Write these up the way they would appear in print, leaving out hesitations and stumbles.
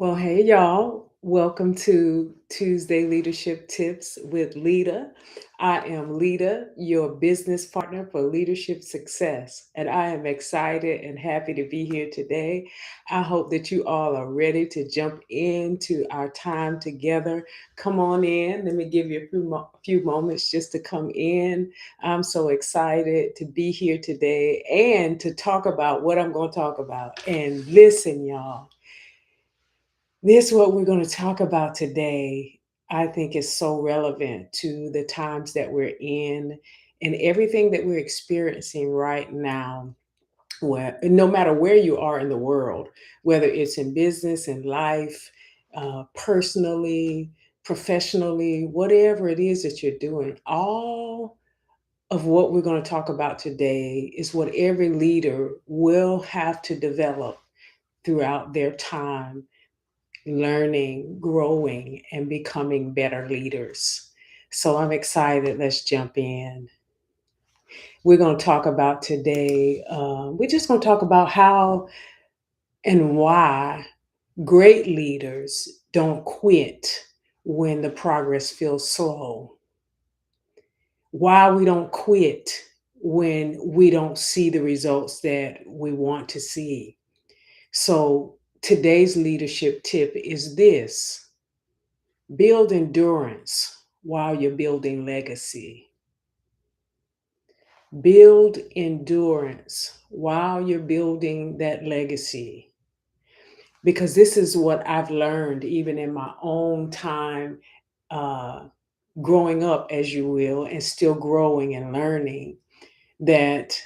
Well, hey, y'all. Welcome to Tuesday Leadership Tips with Lita. I am Lita, your business partner for leadership success, and I am excited and happy to be here today. I hope that you all are ready to jump into our time together. Come on in. Let me give you a few moments just to come in. I'm so excited to be here today and to talk about what I'm going to talk about. And listen, y'all. This what we're going to talk about today. I think is so relevant to the times that we're in and everything that we're experiencing right now. Where no matter where you are in the world, whether it's in business, in life, personally, professionally, whatever it is that you're doing, all of what we're going to talk about today is what every leader will have to develop throughout their time learning, growing, and becoming better leaders. So I'm excited. Let's jump in. We're going to talk about today, we're just going to talk about how and why great leaders don't quit when the progress feels slow, why we don't quit when we don't see the results that we want to see. So today's leadership tip is this: build endurance while you're building legacy. Build endurance while you're building that legacy. Because this is what I've learned even in my own time, uh, growing up, as you will, and still growing and learning that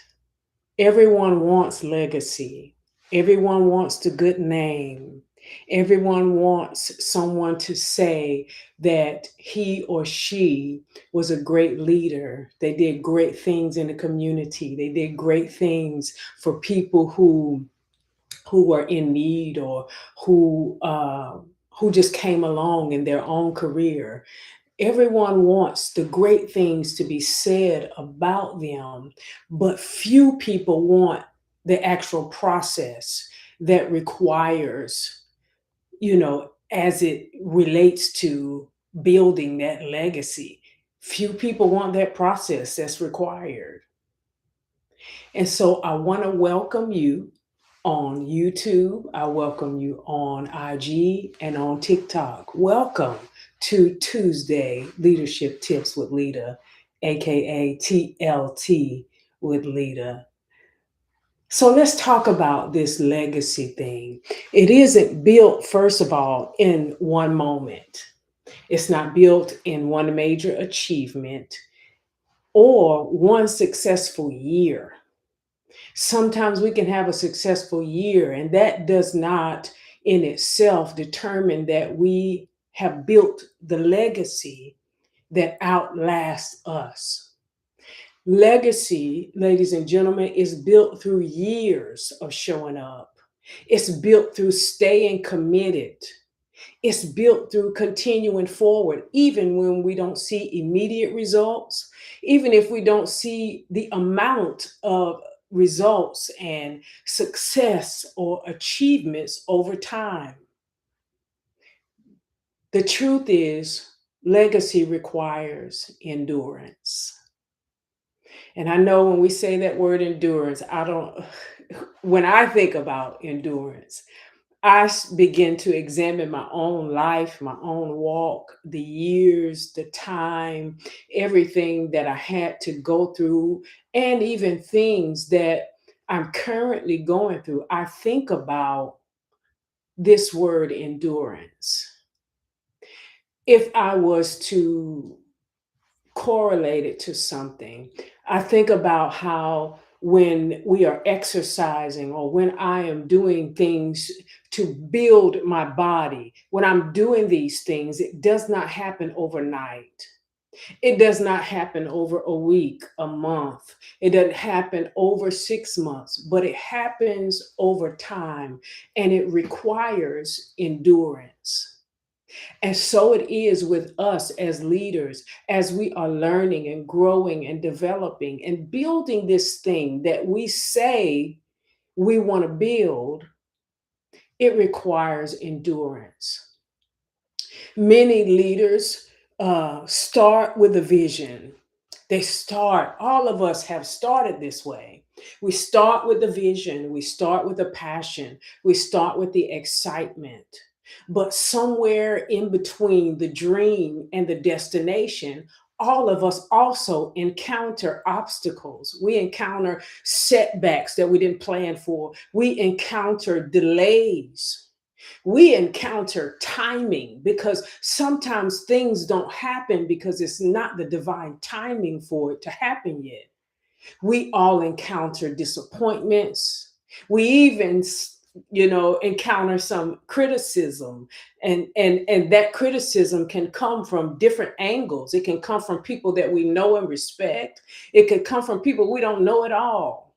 everyone wants legacy. Everyone wants the good name. Everyone wants someone to say that he or she was a great leader. They did great things in the community. They did great things for people who were in need or who uh, who just came along in their own career. Everyone wants the great things to be said about them, but few people want the actual process that requires, as it relates to building that legacy. Few people want that process that's required. And so I want to welcome you on YouTube. I welcome you on IG and on TikTok. Welcome to Tuesday Leadership Tips with Lita, aka TLT with Lita. So let's talk about this legacy thing. It isn't built, first of all, in one moment. It's not built in one major achievement or one successful year. Sometimes we can have a successful year, and that does not in itself determine that we have built the legacy that outlasts us. Legacy, ladies and gentlemen, is built through years of showing up. It's built through staying committed. It's built through continuing forward, even when we don't see immediate results, even if we don't see the amount of results and success or achievements over time. The truth is, legacy requires endurance. And I know when we say that word endurance, when I think about endurance, begin to examine my own life, my own walk, the years, the time, everything that I had to go through, and even things that I'm currently going through. I think about this word endurance. If I was to correlate it to something, I think about how when we are exercising or when I am doing things to build my body, when I'm doing these things, it does not happen overnight. It does not happen over a week, a month. It doesn't happen over 6 months, but it happens over time and it requires endurance. And so it is with us as leaders, as we are learning and growing and developing and building this thing that we say we want to build. It requires endurance. Many leaders start with a vision. They start, all of us have started this way. We start with the vision, we start with the passion, we start with the excitement. But somewhere in between the dream and the destination, all of us also encounter obstacles. We encounter setbacks that we didn't plan for. We encounter delays. We encounter timing because sometimes things don't happen because it's not the divine timing for it to happen yet. We all encounter disappointments. We even encounter some criticism, and that criticism can come from different angles. It can come from people that we know and respect. It could come from people we don't know at all.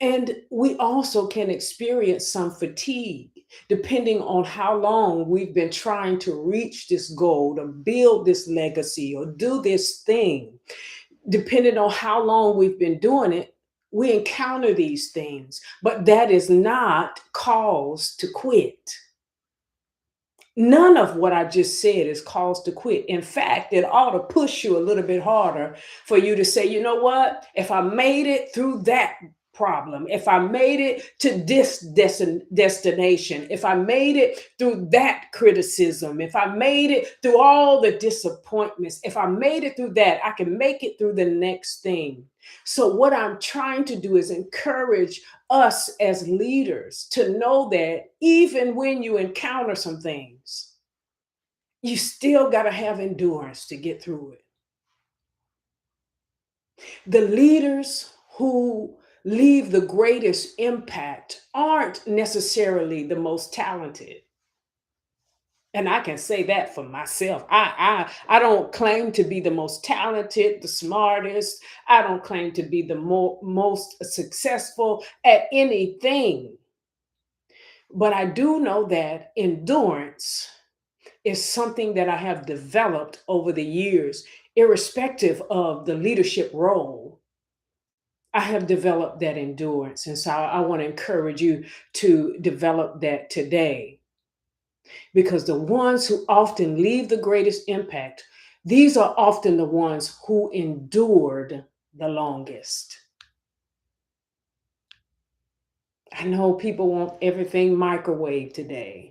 And we also can experience some fatigue depending on how long we've been trying to reach this goal, to build this legacy, or do this thing. Depending on how long we've been doing it, we encounter these things, but that is not cause to quit. None of what I just said is cause to quit. In fact, it ought to push you a little bit harder for you to say, you know what? If I made it through that problem, if I made it to this destination, if I made it through that criticism, if I made it through all the disappointments, if I made it through that, I can make it through the next thing. So, what I'm trying to do is encourage us as leaders to know that even when you encounter some things, you still got to have endurance to get through it. The leaders who leave the greatest impact aren't necessarily the most talented. And I can say that for myself. I don't claim to be the most talented, the smartest. I don't claim to be the most successful at anything. But I do know that endurance is something that I have developed over the years, irrespective of the leadership role. I have developed that endurance. And so I want to encourage you to develop that today, because the ones who often leave the greatest impact, these are often the ones who endured the longest. I know people want everything microwave today.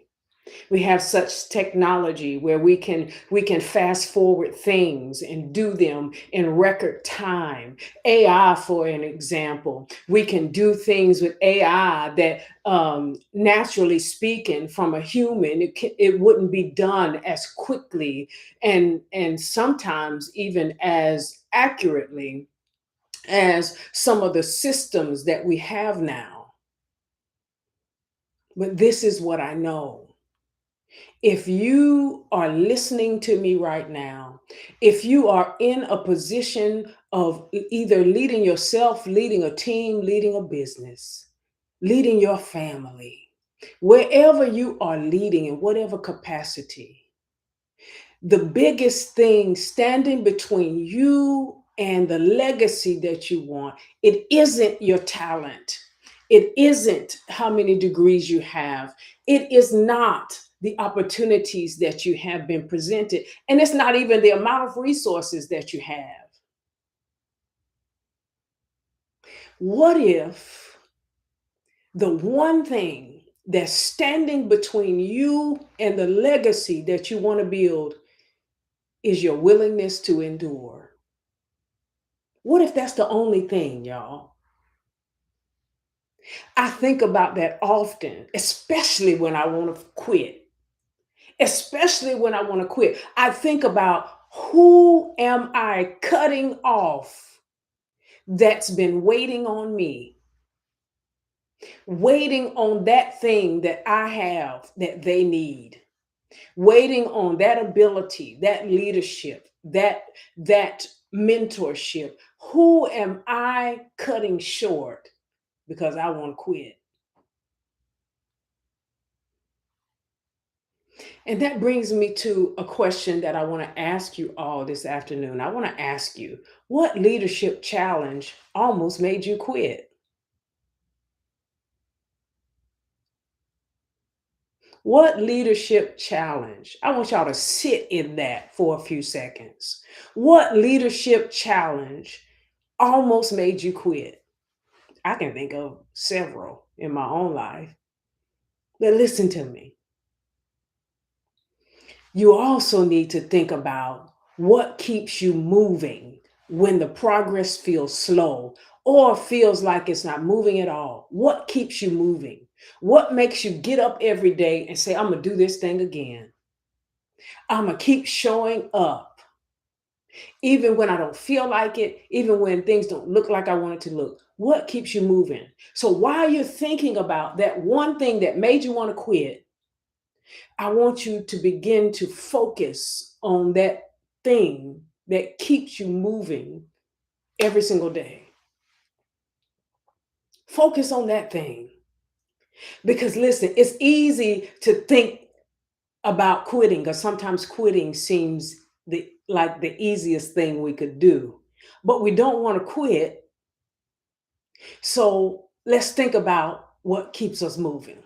We have such technology where we can fast forward things and do them in record time. AI, for an example, we can do things with AI that, naturally speaking, from a human, it wouldn't be done as quickly and sometimes even as accurately as some of the systems that we have now. But this is what I know. If you are listening to me right now, if you are in a position of either leading yourself, leading a team, leading a business, leading your family, wherever you are leading in whatever capacity, the biggest thing standing between you and the legacy that you want, it isn't your talent. It isn't how many degrees you have. It is not the opportunities that you have been presented. And it's not even the amount of resources that you have. What if the one thing that's standing between you and the legacy that you want to build is your willingness to endure? What if that's the only thing, y'all? I think about that often, especially when I want to quit. Especially when I want to quit. I think about, who am I cutting off that's been waiting on me, waiting on that thing that I have that they need, waiting on that ability, that leadership, that mentorship. Who am I cutting short because I want to quit? And that brings me to a question that I want to ask you all this afternoon. I want to ask you, what leadership challenge almost made you quit? What leadership challenge? I want y'all to sit in that for a few seconds. What leadership challenge almost made you quit? I can think of several in my own life. But listen to me. You also need to think about what keeps you moving when the progress feels slow or feels like it's not moving at all. What keeps you moving? What makes you get up every day and say, I'm going to do this thing again? I'm going to keep showing up, even when I don't feel like it, even when things don't look like I want it to look. What keeps you moving? So while you're thinking about that one thing that made you want to quit, I want you to begin to focus on that thing that keeps you moving every single day. Focus on that thing. Because listen, it's easy to think about quitting, because sometimes quitting seems like the easiest thing we could do. But we don't want to quit. So let's think about what keeps us moving.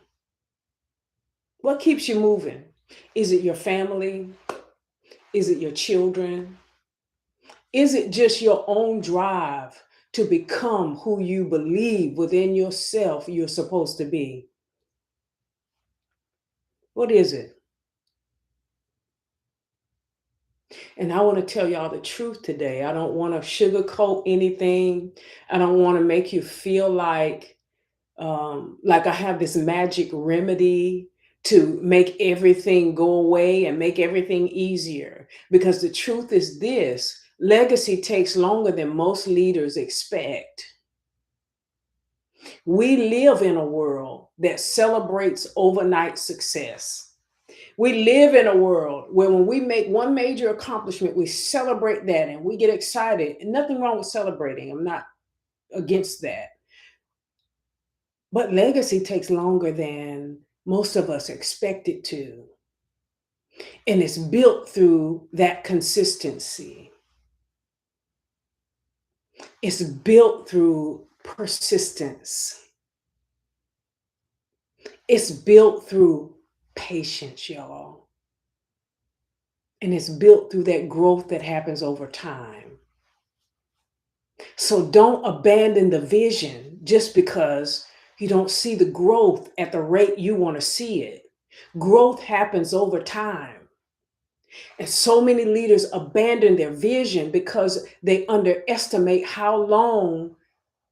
What keeps you moving? Is it your family? Is it your children? Is it just your own drive to become who you believe within yourself you're supposed to be? What is it? And I want to tell y'all the truth today. I don't want to sugarcoat anything. I don't want to make you feel like I have this magic remedy to make everything go away and make everything easier. Because the truth is this: legacy takes longer than most leaders expect. We live in a world that celebrates overnight success. We live in a world where when we make one major accomplishment, we celebrate that and we get excited. And nothing wrong with celebrating. I'm not against that. But legacy takes longer than most of us expect it to. And it's built through that consistency. It's built through persistence. It's built through patience, y'all. And it's built through that growth that happens over time. So don't abandon the vision just because you don't see the growth at the rate you want to see it. Growth happens over time. And so many leaders abandon their vision because they underestimate how long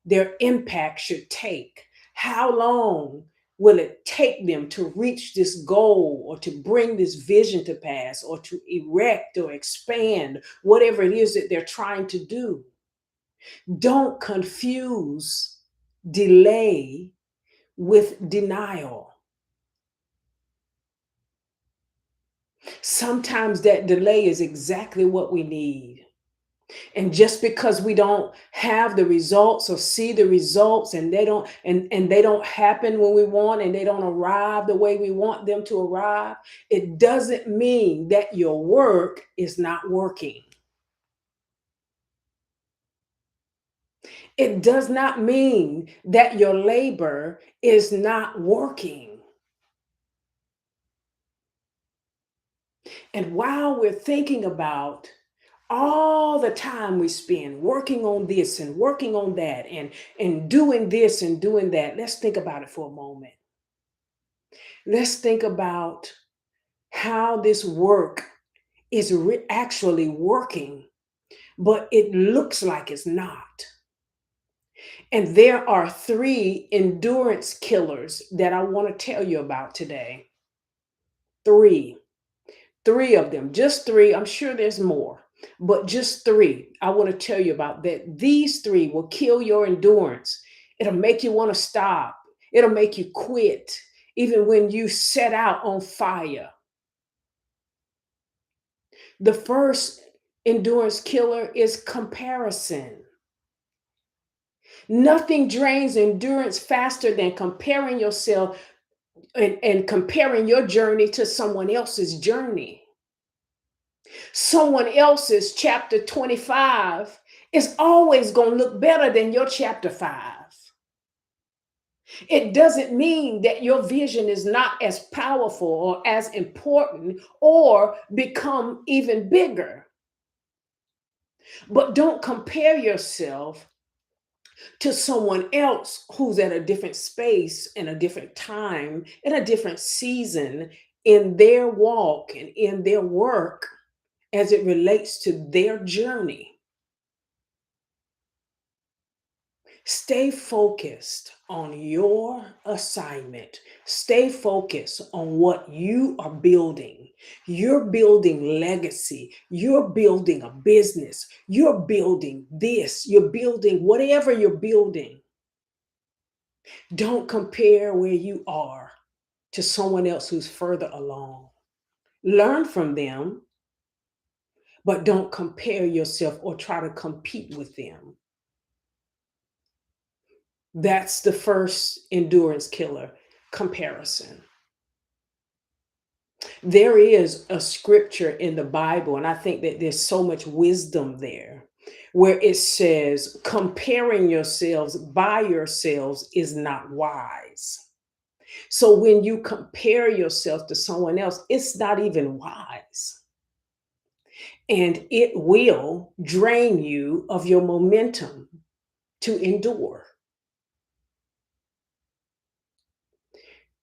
their impact should take. How long will it take them to reach this goal or to bring this vision to pass or to erect or expand whatever it is that they're trying to do? Don't confuse delay with denial. Sometimes that delay is exactly what we need. And just because we don't have the results or see the results and they don't happen when we want and they don't arrive the way we want them to arrive, it doesn't mean that your work is not working. It does not mean that your labor is not working. And while we're thinking about all the time we spend working on this and working on that and doing this and doing that, let's think about it for a moment. Let's think about how this work is actually working, but it looks like it's not. And there are three endurance killers that I want to tell you about today. Three. Three of them, just three. I'm sure there's more, but just three. I want to tell you about that. These three will kill your endurance. It'll make you want to stop. It'll make you quit, even when you set out on fire. The first endurance killer is comparison. Nothing drains endurance faster than comparing yourself and comparing your journey to someone else's journey. Someone else's chapter 25 is always going to look better than your chapter 5. It doesn't mean that your vision is not as powerful or as important or become even bigger. But don't compare yourself to someone else who's at a different space and a different time in a different season in their walk and in their work as it relates to their journey. Stay focused on your assignment. Stay focused on what you are building. You're building legacy. You're building a business. You're building this. You're building whatever you're building. Don't compare where you are to someone else who's further along. Learn from them, but don't compare yourself or try to compete with them. That's the first endurance killer: comparison. There is a scripture in the Bible, and I think that there's so much wisdom there, where it says, comparing yourselves by yourselves is not wise. So when you compare yourself to someone else, it's not even wise. And it will drain you of your momentum to endure.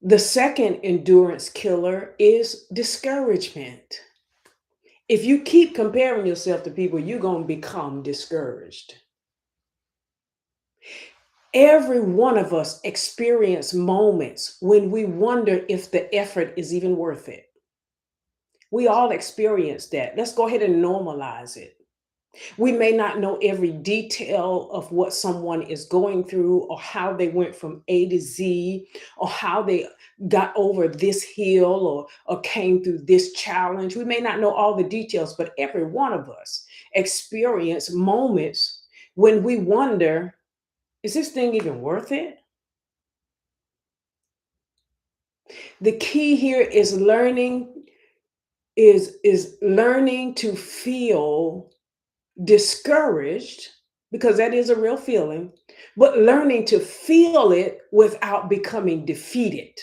The second endurance killer is discouragement. If you keep comparing yourself to people, you're going to become discouraged. Every one of us experience moments when we wonder if the effort is even worth it. We all experience that. Let's go ahead and normalize it. We may not know every detail of what someone is going through or how they went from A to Z or how they got over this hill or came through this challenge. We may not know all the details, but every one of us experience moments when we wonder, is this thing even worth it? The key here is learning to feel discouraged, because that is a real feeling, but learning to feel it without becoming defeated.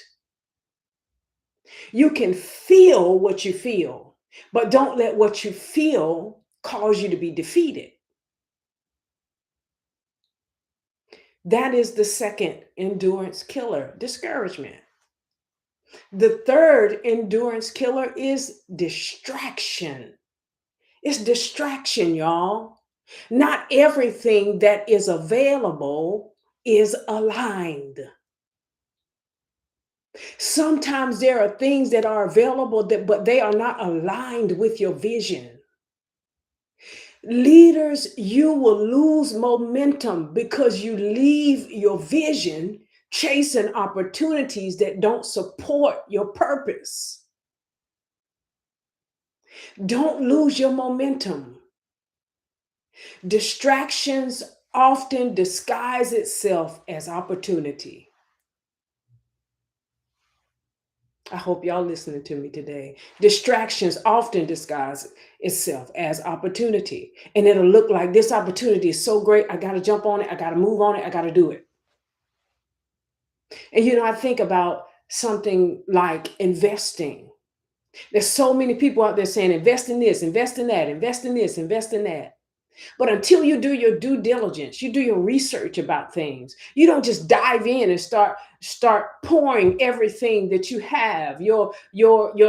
You can feel what you feel, but don't let what you feel cause you to be defeated. That is the second endurance killer: discouragement. The third endurance killer is distraction. It's distraction, y'all. Not everything that is available is aligned. Sometimes there are things that are available but they are not aligned with your vision. Leaders, you will lose momentum because you leave your vision chasing opportunities that don't support your purpose. Don't lose your momentum. Distractions often disguise itself as opportunity. I hope y'all listening to me today. Distractions often disguise itself as opportunity. And it'll look like, this opportunity is so great. I got to jump on it. I got to move on it. I got to do it. And I think about something like investing. There's so many people out there saying, invest in this, invest in that, invest in this, invest in that. But until you do your due diligence, you do your research about things, you don't just dive in and start pouring everything that you have, your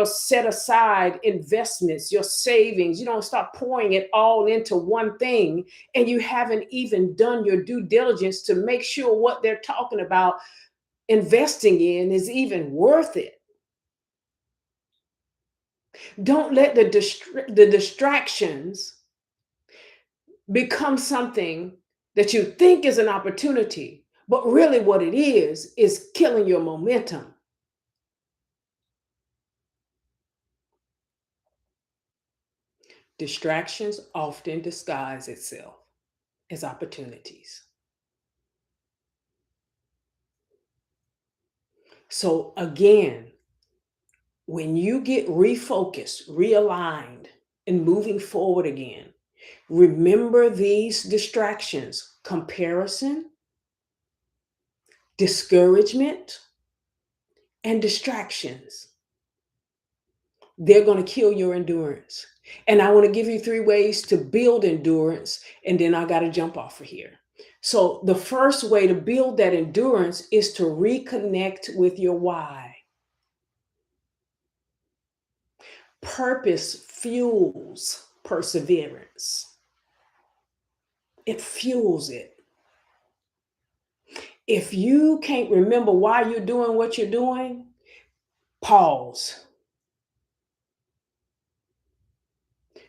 set aside investments, your savings. You don't start pouring it all into one thing, and you haven't even done your due diligence to make sure what they're talking about investing in is even worth it. Don't let the distractions become something that you think is an opportunity, but really what it is killing your momentum. Distractions often disguise itself as opportunities. So again, when you get refocused, realigned, and moving forward again, remember these distractions: comparison, discouragement, and distractions. They're going to kill your endurance. And I want to give you 3 ways to build endurance, and then I got to jump off of here. So, the first way to build that endurance is to reconnect with your why. Purpose fuels perseverance, it fuels it. If you can't remember why you're doing what you're doing, pause,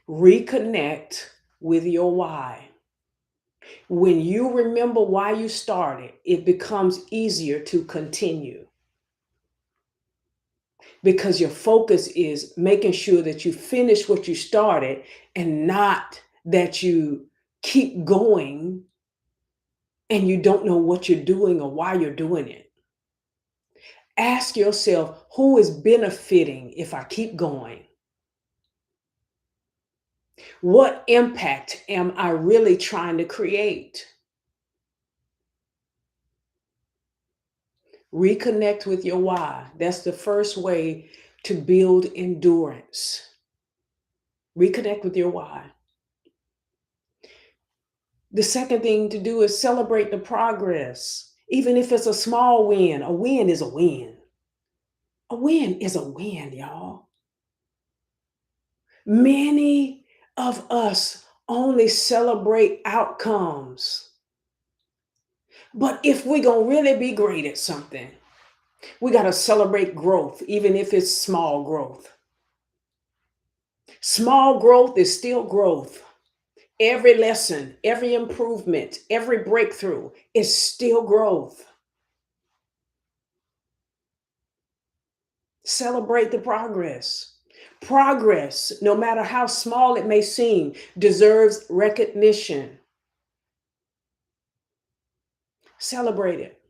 reconnect with your why. When you remember why you started, it becomes easier to continue because your focus is making sure that you finish what you started and not that you keep going and you don't know what you're doing or why you're doing it. Ask yourself, who is benefiting if I keep going? What impact am I really trying to create? Reconnect with your why. That's the first way to build endurance. Reconnect with your why. The second thing to do is celebrate the progress. Even if it's a small win, a win is a win. A win is a win, y'all. Many of us only celebrate outcomes. But if we're going to really be great at something, we got to celebrate growth, even if it's small growth. Small growth is still growth. Every lesson, every improvement, every breakthrough is still growth. Celebrate the progress. Progress, no matter how small it may seem, deserves recognition. Celebrate it.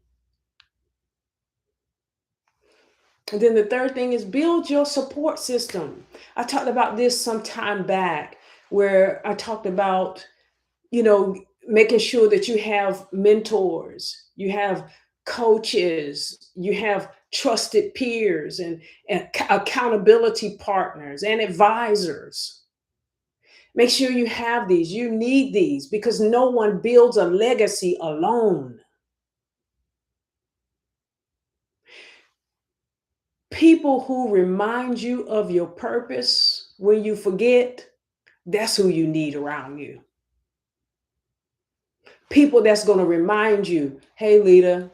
And then the third thing is build your support system. I talked about this some time back where I talked about, you know, making sure that you have mentors, you have coaches, you have trusted peers and accountability partners and advisors. Make sure you have these. You need these because no one builds a legacy alone. People who remind you of your purpose when you forget, that's who you need around you. People that's going to remind you, hey, leader,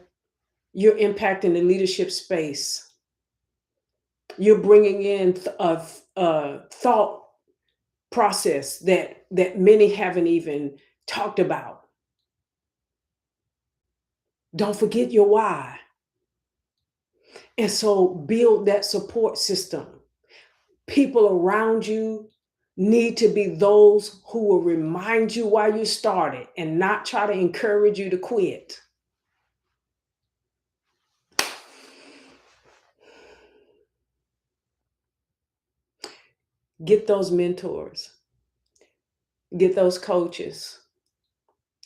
you're impacting the leadership space. You're bringing in a thought process that many haven't even talked about. Don't forget your why. And so build that support system. People around you need to be those who will remind you why you started and not try to encourage you to quit. Get those mentors, get those coaches,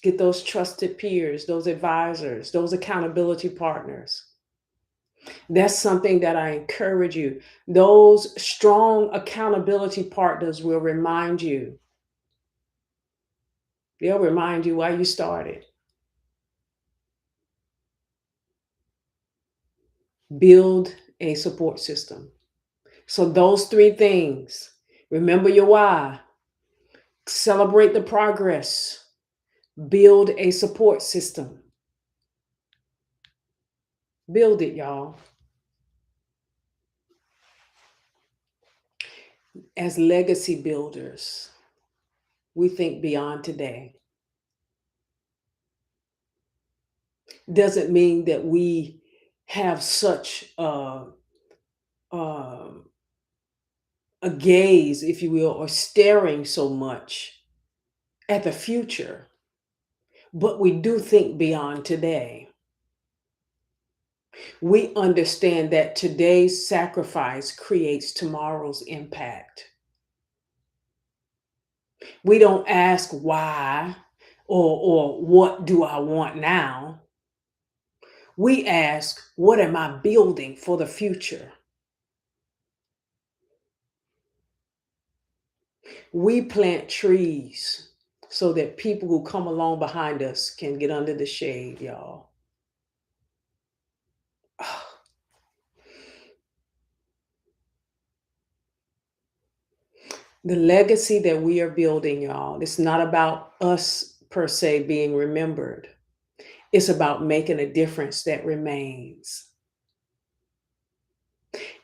get those trusted peers, those advisors, those accountability partners. That's something that I encourage you. Those strong accountability partners will remind you. They'll remind you why you started. Build a support system. So, those 3 things, remember your why, celebrate the progress, build a support system. Build it, y'all. As legacy builders, we think beyond today. Doesn't mean that we have such um, a gaze, if you will, or staring so much at the future, but we do think beyond today. We understand that today's sacrifice creates tomorrow's impact. We don't ask why or what do I want now. We ask, what am I building for the future? We plant trees so that people who come along behind us can get under the shade, y'all. The legacy that we are building, y'all, it's not about us per se being remembered. It's about making a difference that remains.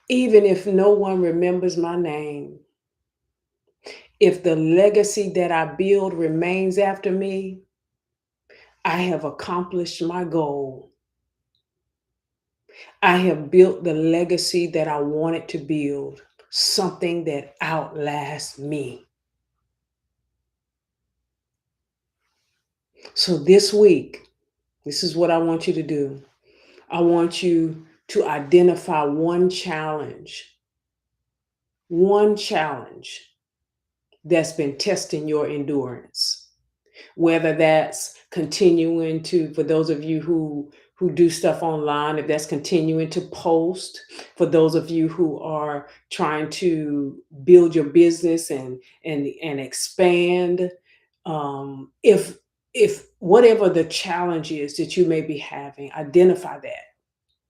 Even if no one remembers my name, if the legacy that I build remains after me, I have accomplished my goal. I have built the legacy that I wanted to build, something that outlasts me. So this week, this is what I want you to do. I want you to identify one challenge that's been testing your endurance. Whether that's continuing to, for those of you who do stuff online, if that's continuing to post, for those of you who are trying to build your business and expand, if whatever the challenge is that you may be having, identify that.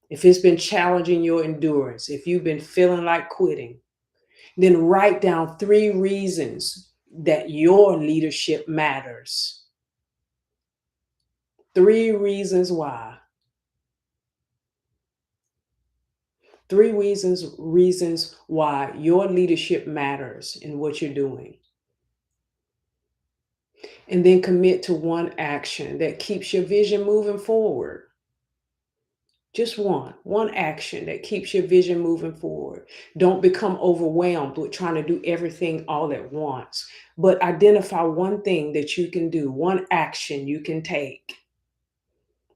If it's been challenging your endurance, if you've been feeling like quitting, then write down 3 reasons that your leadership matters. 3 reasons why. 3 reasons why your leadership matters in what you're doing. And then commit to one action that keeps your vision moving forward. Just one action that keeps your vision moving forward. Don't become overwhelmed with trying to do everything all at once, but identify one thing that you can do, one action you can take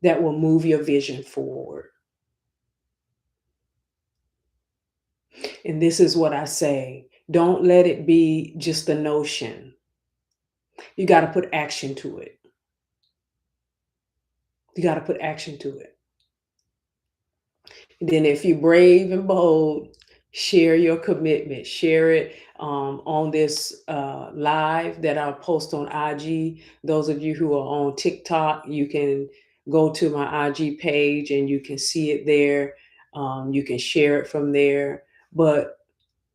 that will move your vision forward. And this is what I say, don't let it be just a notion. You got to put action to it. You got to put action to it. And then if you're brave and bold, share your commitment. Share it on this live that I'll post on IG. Those of you who are on TikTok, you can go to my IG page and you can see it there. You can share it from there. But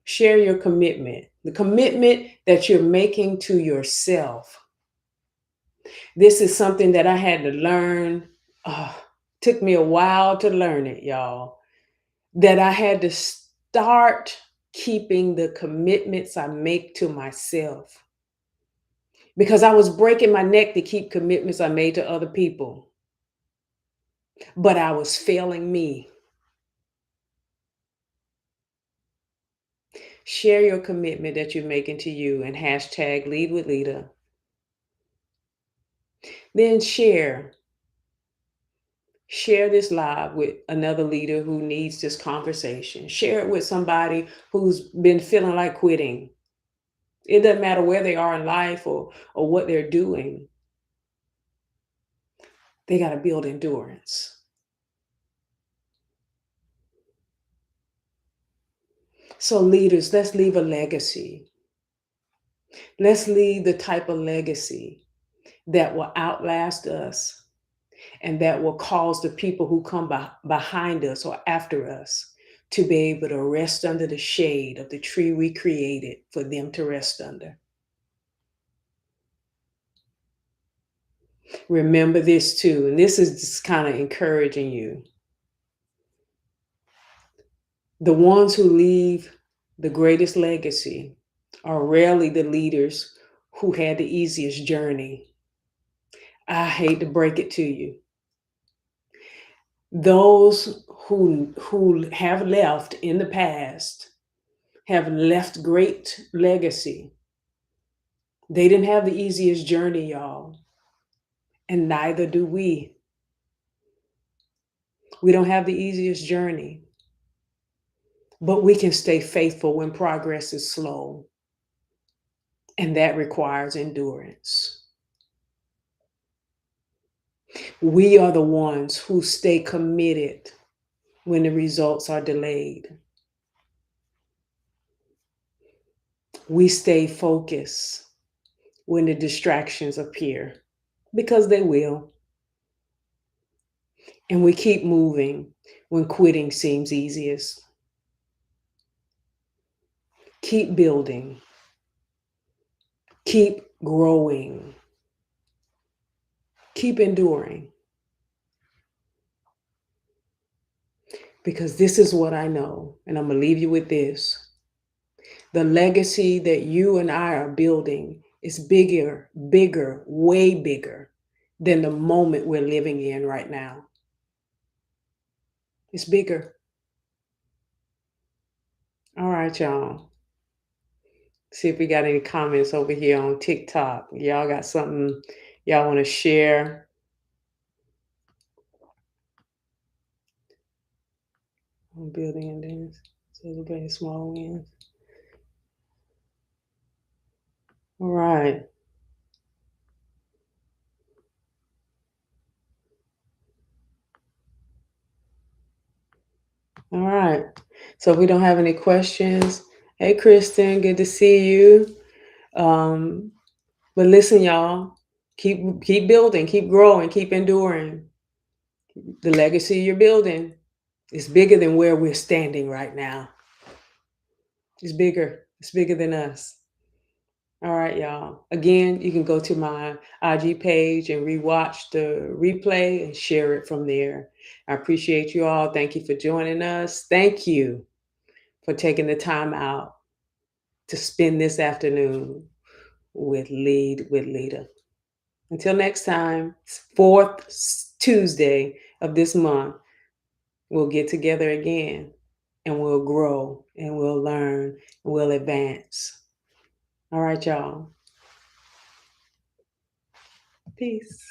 share your commitment, the commitment that you're making to yourself. This is something that I had to learn. Took me a while to learn it, y'all. That I had to start keeping the commitments I make to myself. Because I was breaking my neck to keep commitments I made to other people. But I was failing me. Share your commitment that you're making to you and hashtag lead with Lita. Then share this live with another leader who needs this conversation. Share it with somebody who's been feeling like quitting. It doesn't matter where they are in life or what they're doing. They got to build endurance. So leaders, let's leave a legacy. Let's leave the type of legacy that will outlast us and that will cause the people who come behind us or after us to be able to rest under the shade of the tree we created for them to rest under. Remember this too, and this is just kind of encouraging you. The ones who leave the greatest legacy are rarely the leaders who had the easiest journey. I hate to break it to you. Those who have left in the past have left great legacy. They didn't have the easiest journey, y'all, and neither do we. We don't have the easiest journey, but we can stay faithful when progress is slow, and that requires endurance. We are the ones who stay committed when the results are delayed. We stay focused when the distractions appear, because they will. And we keep moving when quitting seems easiest. Keep building, keep growing, keep enduring. Because this is what I know, and I'm going to leave you with this. The legacy that you and I are building is bigger, bigger, way bigger than the moment we're living in right now. It's bigger. All right, y'all. See if we got any comments over here on TikTok. Y'all got something y'all want to share? On building and dance, celebrating small wins. All right. All right. So if we don't have any questions, hey Kristen, good to see you. Um, but listen, y'all, keep building, keep growing, keep enduring. The legacy you're building is bigger than where we're standing right now. It's bigger. It's bigger than us. All right, y'all. Again, you can go to my IG page and rewatch the replay and share it from there. I appreciate you all. Thank you for joining us. Thank you for taking the time out to spend this afternoon with Lead with Lita. Until next time, fourth Tuesday of this month, we'll get together again and we'll grow and we'll learn and we'll advance. All right, y'all. Peace.